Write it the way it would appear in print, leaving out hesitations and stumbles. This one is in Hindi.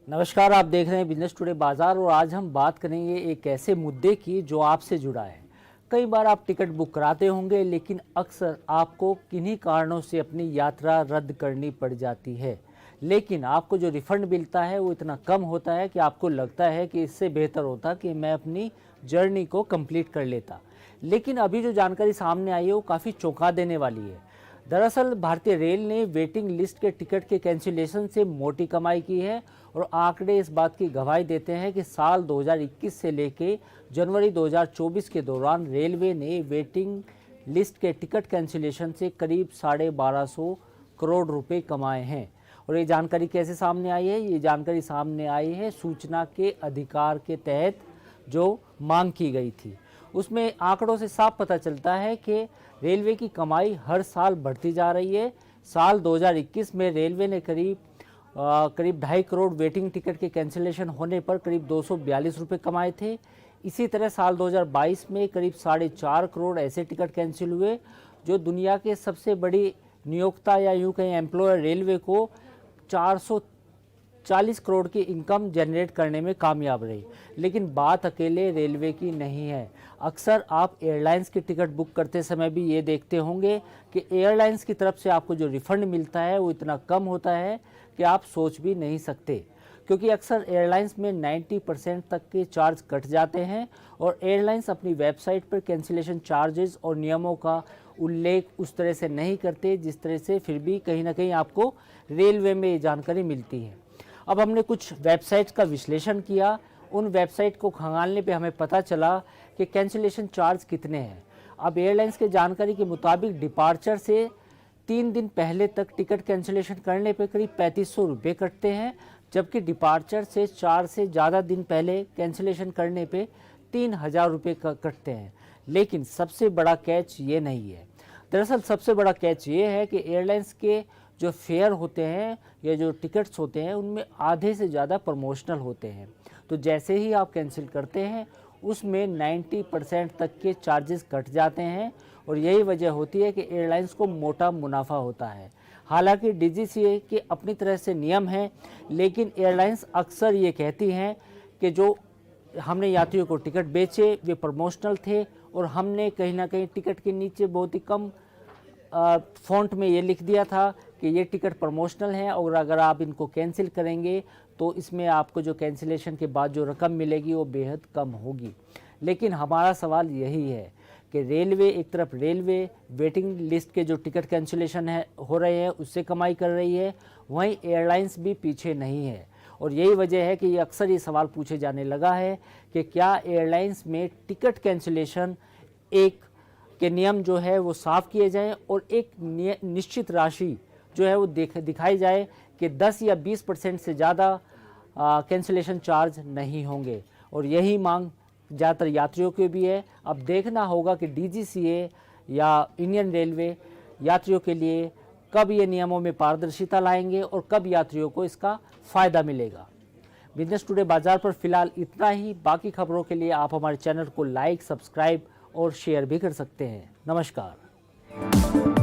नमस्कार, आप देख रहे हैं बिजनेस टुडे बाजार और आज हम बात करेंगे एक ऐसे मुद्दे की जो आपसे जुड़ा है। कई बार आप टिकट बुक कराते होंगे लेकिन अक्सर आपको किन्हीं कारणों से अपनी यात्रा रद्द करनी पड़ जाती है, लेकिन आपको जो रिफंड मिलता है वो इतना कम होता है कि आपको लगता है कि इससे बेहतर होता कि मैं अपनी जर्नी को कंप्लीट कर लेता। लेकिन अभी जो जानकारी सामने आई है वो काफ़ी चौंका देने वाली है। दरअसल भारतीय रेल ने वेटिंग लिस्ट के टिकट के कैंसिलेशन से मोटी कमाई की है और आंकड़े इस बात की गवाही देते हैं कि साल 2021 से लेकर जनवरी 2024 के दौरान रेलवे ने वेटिंग लिस्ट के टिकट कैंसिलेशन से करीब 1250 करोड़ रुपए कमाए हैं। और ये जानकारी कैसे सामने आई है? ये जानकारी सामने आई है सूचना के अधिकार के तहत जो मांग की गई थी। उसमें आंकड़ों से साफ पता चलता है कि रेलवे की कमाई हर साल बढ़ती जा रही है। साल 2021 में रेलवे ने करीब 2.5 करोड़ वेटिंग टिकट के कैंसिलेशन होने पर करीब 242 रुपये कमाए थे। इसी तरह साल 2022 में करीब 4.5 करोड़ ऐसे टिकट कैंसिल हुए जो दुनिया के सबसे बड़ी नियोक्ता या यूँ कहीं एम्प्लॉयर रेलवे को 440 करोड़ की इनकम जनरेट करने में कामयाब रही। लेकिन बात अकेले रेलवे की नहीं है। अक्सर आप एयरलाइंस की टिकट बुक करते समय भी ये देखते होंगे कि एयरलाइंस की तरफ से आपको जो रिफ़ंड मिलता है वो इतना कम होता है कि आप सोच भी नहीं सकते, क्योंकि अक्सर एयरलाइंस में 90% तक के चार्ज कट जाते हैं और एयरलाइंस अपनी वेबसाइट पर कैंसिलेशन चार्जेस और नियमों का उल्लेख उस तरह से नहीं करते जिस तरह से फिर भी कहीं ना कहीं आपको रेलवे में ये जानकारी मिलती है। अब हमने कुछ वेबसाइट्स का विश्लेषण किया। उन वेबसाइट को खंगालने पे हमें पता चला कि कैंसिलेशन चार्ज कितने हैं। अब एयरलाइंस के जानकारी के मुताबिक डिपार्चर से 3 दिन पहले तक टिकट कैंसिलेशन करने पे करीब 3500 रुपये कटते हैं, जबकि डिपार्चर से 4 से ज़्यादा दिन पहले कैंसिलेशन करने पे 3000 रुपये कटते हैं। लेकिन सबसे बड़ा कैच ये नहीं है। दरअसल सबसे बड़ा कैच ये है कि एयरलाइंस के जो फेयर होते हैं या जो टिकट्स होते हैं उनमें आधे से ज़्यादा प्रमोशनल होते हैं। तो जैसे ही आप कैंसिल करते हैं उसमें 90% तक के चार्जेस कट जाते हैं और यही वजह होती है कि एयरलाइंस को मोटा मुनाफा होता है। हालांकि डीजीसीए के अपनी तरह से नियम हैं, लेकिन एयरलाइंस अक्सर ये कहती हैं कि जो हमने यात्रियों को टिकट बेचे वे प्रमोशनल थे और हमने कहीं ना कहीं टिकट के नीचे बहुत ही कम फ़ॉन्ट में ये लिख दिया था कि ये टिकट प्रमोशनल है और अगर आप इनको कैंसिल करेंगे तो इसमें आपको जो कैंसिलेशन के बाद जो रकम मिलेगी वो बेहद कम होगी। लेकिन हमारा सवाल यही है कि रेलवे एक तरफ रेलवे वेटिंग लिस्ट के जो टिकट कैंसिलेशन है हो रहे हैं उससे कमाई कर रही है, वहीं एयरलाइंस भी पीछे नहीं है। और यही वजह है कि ये अक्सर ये सवाल पूछे जाने लगा है कि क्या एयरलाइंस में टिकट कैंसिलेशन एक के नियम जो है वो साफ़ किए जाएं और एक निश्चित राशि जो है वो दिखाई जाए कि 10 या 20% से ज़्यादा कैंसिलेशन चार्ज नहीं होंगे। और यही मांग ज़्यादातर यात्रियों की भी है। अब देखना होगा कि डीजीसीए या इंडियन रेलवे यात्रियों के लिए कब ये नियमों में पारदर्शिता लाएंगे और कब यात्रियों को इसका फ़ायदा मिलेगा। बिजनेस टुडे बाजार पर फिलहाल इतना ही। बाकी खबरों के लिए आप हमारे चैनल को लाइक, सब्सक्राइब और शेयर भी कर सकते हैं। नमस्कार।